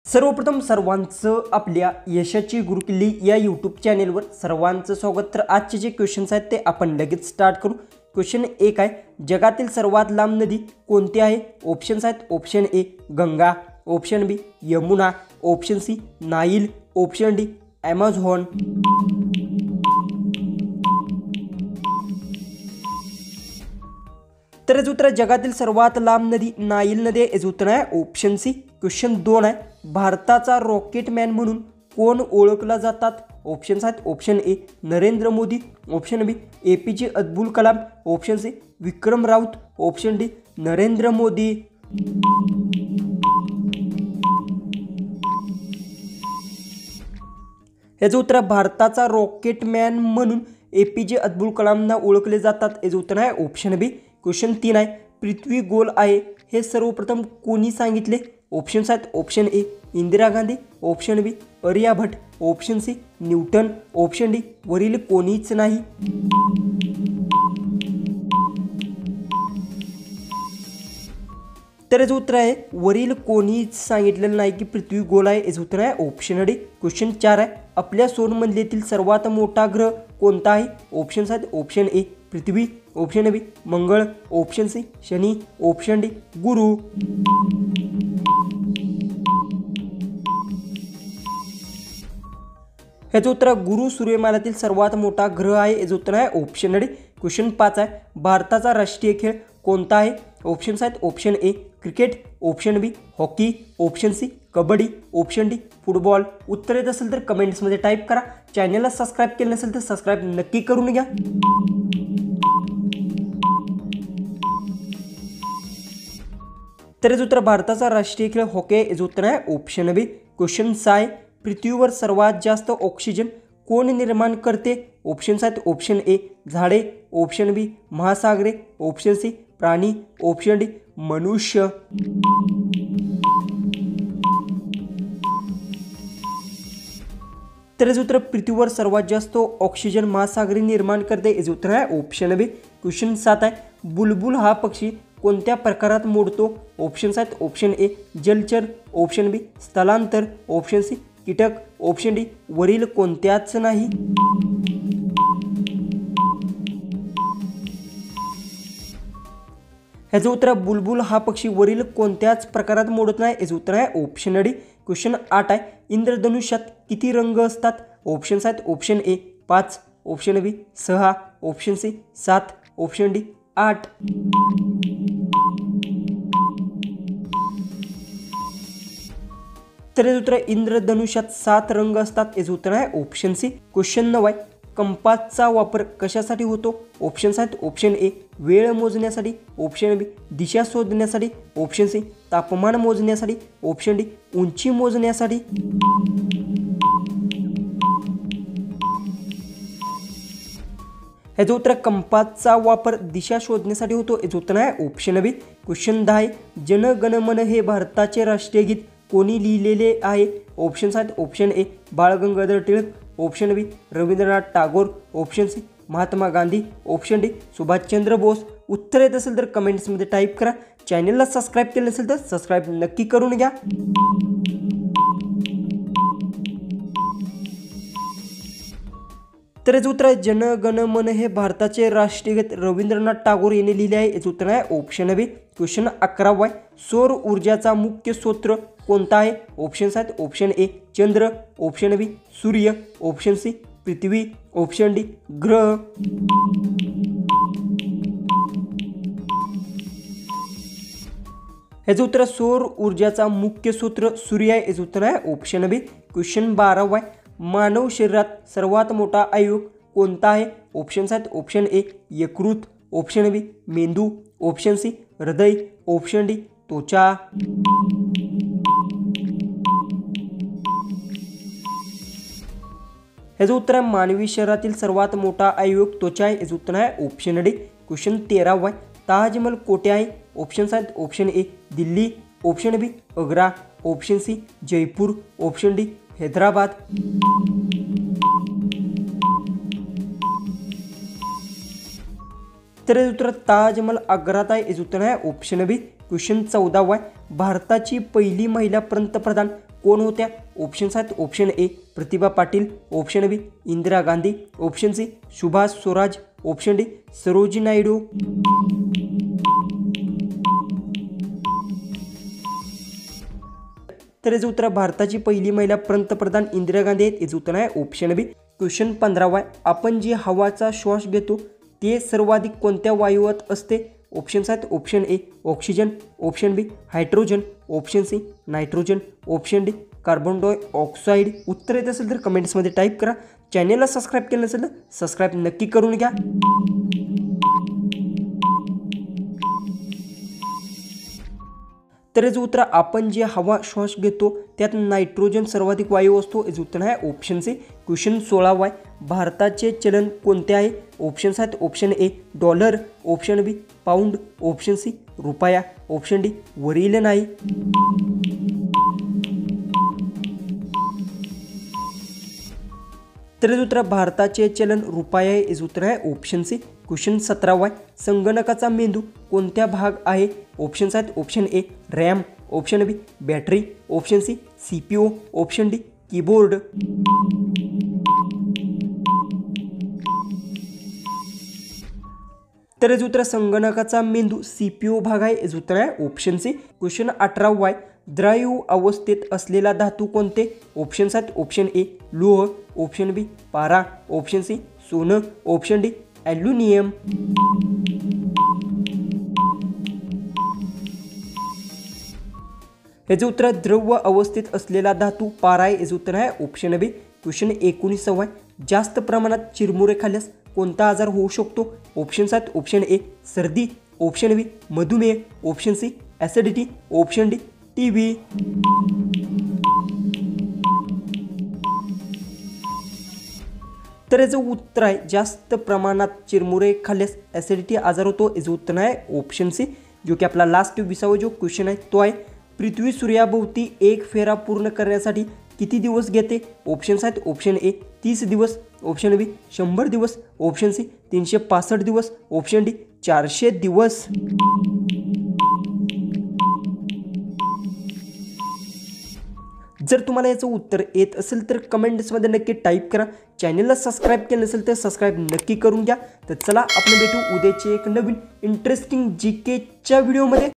सर्वप्रथम सर्वांचं आपल्या यशाची गुरुकिल्ली या यूट्यूब चॅनेलवर सर्वांचं स्वागत। तर आजचे जे क्वेश्चन्स आहेत ते आपण लगेच स्टार्ट करू। क्वेश्चन 1 आहे, जगातील सर्वात लांब नदी कोणती आहे? ऑप्शन्स आहेत, option A Ganga, option B Yamuna, option C Nile, option D Amazon. तर याचं उत्तर जगातील सर्वात लांब नदी नाईल नदी आहे। याचं उत्तर आहे ऑप्शन सी। क्वेश्चन 2 आहे, भारताचा रॉकेटमॅन म्हणून कोण ओळखला जातात? ऑप्शन्स आहेत, option A Narendra Modi, option B APJ Abdul Kalam, option C Vikram Raut, option D Narendra Modi. याचं उत्तर भारताचा रॉकेटमॅन म्हणून APJ अब्दुल कलामना ओळखले जातात। याचं उत्तर आहे ऑप्शन बी। क्वेश्चन 3 आहे, पृथ्वी गोल आहे हे सर्वप्रथम कोणी सांगितले? ऑप्शन्स आहेत, option A Indira Gandhi, option B Aryabhata, option C Newton, option D वरील कोणीच नाही। तर याचं उत्तर आहे वरील कोणीच सांगितलेलं नाही की पृथ्वी गोल आहे। याचं उत्तर आहे ऑप्शन डी। क्वेश्चन 4 आहे, आपल्या सौरमंडळातील सर्वात मोठा ग्रह कोणता आहे? ऑप्शन्स आहेत, ऑप्शन ए पृथ्वी, ऑप्शन बी मंगळ, ऑप्शन सी शनी, ऑप्शन डी गुरु। याचं उत्तर गुरु सूर्यमालेतील सर्वात मोठा ग्रह आहे। याचं उत्तर आहे ऑप्शन डी। क्वेश्चन 5 आहे, भारताचा राष्ट्रीय खेळ कोणता आहे? ऑप्शन्स आहेत, option A cricket, option B hockey, option C kabaddi, option D football. उत्तर येत असेल तर कमेंट्समध्ये टाईप करा। चॅनलला सबस्क्राईब केलं नसेल तर सबस्क्राईब नक्की करून घ्या। तर याचं उत्तर भारताचा राष्ट्रीय खेळ हॉकी आहे। याचं उत्तर आहे ऑप्शन बी। क्वेश्चन 6 आहे, पृथ्वीवर सर्वात जास्त ऑक्सिजन कोण निर्माण करते? ऑप्शन्स आहेत, ऑप्शन ए झाडे, ऑप्शन बी महासागरे, ऑप्शन सी प्राणी, ऑप्शन डी मनुष्य। तर याचं उत्तर पृथ्वीवर सर्वात जास्त ऑक्सिजन महासागरी निर्माण करते। याचं उत्तर आहे ऑप्शन बी। क्वेश्चन 7 आहे, बुलबुल हा पक्षी कोणत्या प्रकारात मोडतो? ऑप्शन्स आहेत, ऑप्शन ए जलचर, ऑप्शन बी स्थलांतर, ऑप्शन सी कीटक, ऑप्शन डी वरील कोणत्याच नाही। ह्याचं उत्तर बुलबुल हा पक्षी वरील कोणत्याच प्रकारात मोडत नाही। याचं उत्तर आहे ऑप्शन डी। क्वेश्चन 8 आहे, इंद्रधनुष्यात किती रंग असतात? ऑप्शन्स आहेत, option A 5, option B 6, option C 7, option D 8। तर याचं उत्तर इंद्रधनुष्यात 7 रंग असतात। याचं उत्तर आहे ऑप्शन सी। क्वेश्चन 9 आहे, कंपासचा वापर कशासाठी होतो? ऑप्शन्स आहेत, ऑप्शन ए वेळ मोजण्यासाठी, ऑप्शन बी दिशा शोधण्यासाठी, ऑप्शन सी तापमान मोजण्यासाठी, ऑप्शन डी उंची मोजण्यासाठी। याचं उत्तर कंपासचा वापर दिशा शोधण्यासाठी होतो। याचं उत्तर आहे ऑप्शन बी। क्वेश्चन 10 आहे, जन गण मन हे भारताचे राष्ट्रीय गीत कोणी लिहिलेले आहे? ऑप्शन्स आहेत, option A Bal Gangadhar Tilak, option B Rabindranath Tagore, option C Mahatma Gandhi, option D Subhashchandra Bose. उत्तर येत असेल तर कमेंट्समध्ये टाईप करा। चॅनलला सबस्क्राईब केलं नसेल तर सबस्क्राईब नक्की करून घ्या। तर याचं उत्तर जन गण मन हे भारताचे राष्ट्रीय गीत रवींद्रनाथ टागोर यांनी लिहिले आहे। याचं उत्तर आहे ऑप्शन बी। क्वेश्चन 11 आहे, सौर ऊर्जाचा मुख्य स्रोत कोणता आहे? ऑप्शन्स आहेत, ऑप्शन ए चंद्र, ऑप्शन बी सूर्य, ऑप्शन सी पृथ्वी, ऑप्शन डी ग्रह। याचं उत्तर सौर ऊर्जाचा मुख्य स्रोत सूर्य आहे। याचं उत्तर आहे ऑप्शन बी। क्वेश्चन 12 आहे, मानव शरीरात सर्वात मोठा अवयव कोणता आहे? ऑप्शन्स आहेत, ऑप्शन ए यकृत, ऑप्शन बी मेंदू, ऑप्शन सी हृदय, ऑप्शन डी त्वचा। याचं उत्तर आहे मानवी शरीरातील सर्वात मोठा अवयव त्वचा आहे। याचं उत्तर आहे ऑप्शन डी। क्वेश्चन 13 आहे, ताजमहल कोठे आहे? ऑप्शन्स आहेत, option A Delhi, option B Agra, option C Jaipur, option D Hyderabad. तर उत्तर ताजमहल आग्रात आहे। याचं उत्तर आहे ऑप्शन बी। क्वेश्चन 14 आहे, भारताची पहिली महिला पंतप्रधान कोण होत्या? ऑप्शन्स आहेत option A Pratibha Patil, option B Indira Gandhi, option C Subhash Swaraj, option D Sarojini Naidu. तर याचं उत्तर भारताची पहिली महिला पंतप्रधान इंदिरा गांधी आहेत। याचं उत्तर आहे ऑप्शन बी। क्वेश्चन 15 आपण जी हवाचा श्वास घेतो ते सर्वाधिक कोणत्या वायूत असते? ऑप्शन्स आहेत option A oxygen, option B hydrogen, option C nitrogen, option D carbon dioxide. उत्तर येत असेल तर कमेंट्समध्ये टाईप करा। चॅनेलला सबस्क्राईब केलं नसेल तर सबस्क्राईब नक्की करून घ्या। तर याचं उत्तर आपण जे हवा श्वास घेतो त्यात नायट्रोजन सर्वाधिक वायू असतो। याचं उत्तर आहे ऑप्शन सी। क्वेश्चन 16 भारताचे चलन कोणते आहे? ऑप्शन्स आहेत option A dollar, option B pound, option C रुपया, ऑप्शन डी वरील नाही। तर याचं उत्तर भारताचे चलन रुपया आहे। याचं उत्तर आहे ऑप्शन सी। क्वेश्चन 17 संगणकाचा मेंदू कोणत्या भाग आहे? ऑप्शन्स आहेत option A RAM, option B battery, option C CPU, option D keyboard. तर याचं उत्तर संगणकाचा मेंदू CPU भाग आहे। याचं उत्तर आहे ऑप्शन सी। क्वेश्चन 18 द्रव अवस्थेत असलेला धातू कोणते? ऑप्शन्स आहेत ऑप्शन ए लोह, ऑप्शन बी पारा, ऑप्शन सी सोनं, ऑप्शन डी ॲल्युमिनियम। याचं उत्तर द्रव अवस्थेत असलेला धातू पारा आहे। याचं उत्तर आहे ऑप्शन बी। क्वेश्चन 19 जास्त प्रमाणात चिरमुरे खाल्ल्यास कोणता आजार होऊ शकतो? ऑप्शन्स आहेत ऑप्शन ए सर्दी, ऑप्शन बी मधुमेह, option C acidity, option D TB। तर याचं उत्तर आहे जास्त प्रमाणात चिरमुरे खाल्ल्यास ॲसिडिटी आजार होतो। याचं उत्तर आहे ऑप्शन सी। जो की आपला लास्ट 20वा जो क्वेश्चन आहे तो आहे पृथ्वी सूर्याभोवती एक फेरा पूर्ण करण्यासाठी किती दिवस घेते? ऑप्शन्स आहेत ऑप्शन ए 30 दिवस, ऑप्शन बी 100 दिवस, ऑप्शन सी 365 दिवस, ऑप्शन डी 400 दिवस। जर तुम्हाला याचं उत्तर येत असेल तर कमेंट्समध्ये नक्की टाईप करा। चॅनलला सबस्क्राईब केलं नसेल तर सबस्क्राईब नक्की करून घ्या। तर चला आपण भेटू उद्याचे एक नवीन इंटरेस्टिंग GKच्या व्हिडिओमध्ये।